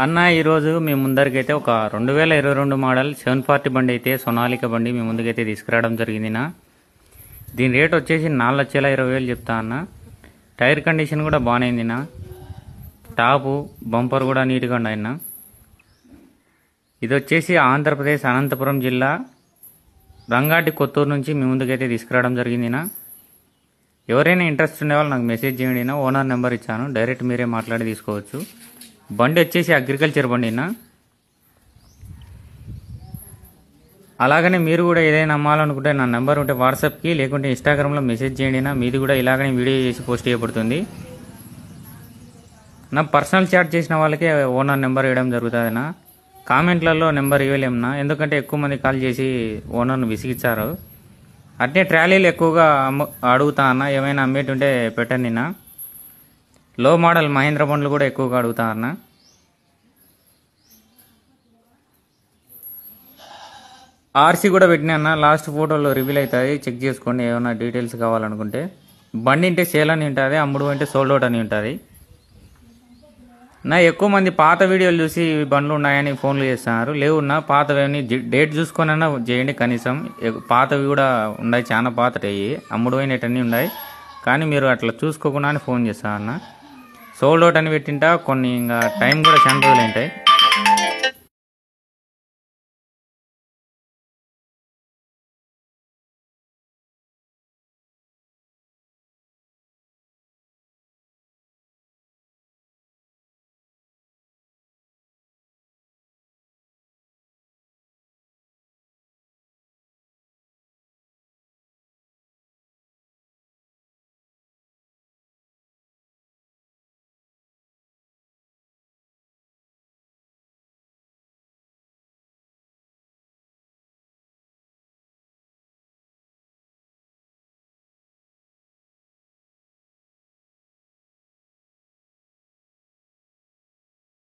అన్న ఈరోజు మీ ముందరికైతే ఒక 2022 మోడల్ 740 బండి అయితే సొనాలిక బండి మీ ముందుకైతే తీసుకురావడం జరిగిందినా. దీని రేట్ వచ్చేసి 4,20,000 చెప్తా అన్న. టైర్ కండిషన్ కూడా బాగానే ఉందినా. టాపు బంపర్ కూడా నీట్గా ఉన్నాయన్న. ఇది వచ్చేసి ఆంధ్రప్రదేశ్ అనంతపురం జిల్లా రంగాటి కొత్తూరు నుంచి మీ ముందుకైతే తీసుకురావడం జరిగిందినా. ఎవరైనా ఇంట్రెస్ట్ ఉండే వాళ్ళు నాకు మెసేజ్ చేయండి. ఓనర్ నెంబర్ ఇచ్చాను, డైరెక్ట్ మీరే మాట్లాడి తీసుకోవచ్చు. బండి వచ్చేసి అగ్రికల్చర్ బండినా. అలాగనే మీరు కూడా ఏదైనా అమ్మాలనుకుంటే నా నెంబర్ ఉంటే వాట్సాప్కి లేకుంటే ఇన్స్టాగ్రామ్లో మెసేజ్ చేయండి. మీది కూడా ఇలాగనే వీడియో చేసి పోస్ట్ చేయబడుతుంది. నా పర్సనల్ చాట్ చేసిన వాళ్ళకే ఓనర్ నెంబర్ ఇవ్వడం జరుగుతుందినా. కామెంట్లలో నెంబర్ ఇవ్వలేమునా, ఎందుకంటే ఎక్కువ మంది కాల్ చేసి ఓనర్ను విసిగిచ్చారు. అట్నే ట్రాలీలు ఎక్కువగా అడుగుతా అన్న, ఏమైనా అమ్మేటుంటే పెట్టండి నా. లో మోడల్ మహేంద్ర బండ్లు కూడా ఎక్కువగా అడుగుతా అన్న. ఆర్సీ కూడా పెట్టినా అన్న, లాస్ట్ ఫోటోలో రివీల్ అవుతుంది, చెక్ చేసుకోండి ఏమైనా డీటెయిల్స్ కావాలనుకుంటే. బండి అంటే సేల్ అని ఉంటుంది, అమ్ముడు అంటే సోల్డ్ అవుట్ అని ఉంటుంది నా. ఎక్కువ మంది పాత వీడియోలు చూసి బండ్లు ఉన్నాయని ఫోన్లు చేస్తున్నారు. లేవున్నా పాతవి డేట్ చూసుకొని అన్నా చేయండి కనీసం. పాతవి కూడా ఉన్నాయి, చాలా పాతవి, అమ్ముడు పోయినట్టన్నీ ఉన్నాయి. కానీ మీరు అట్లా చూసుకోకుండా ఫోన్ చేస్తారన్న. సోల్డ్ అవుట్ అని పెట్టింటా కొన్ని, ఇంకా టైం కూడా చాలా రోజులు ఉంటాయి.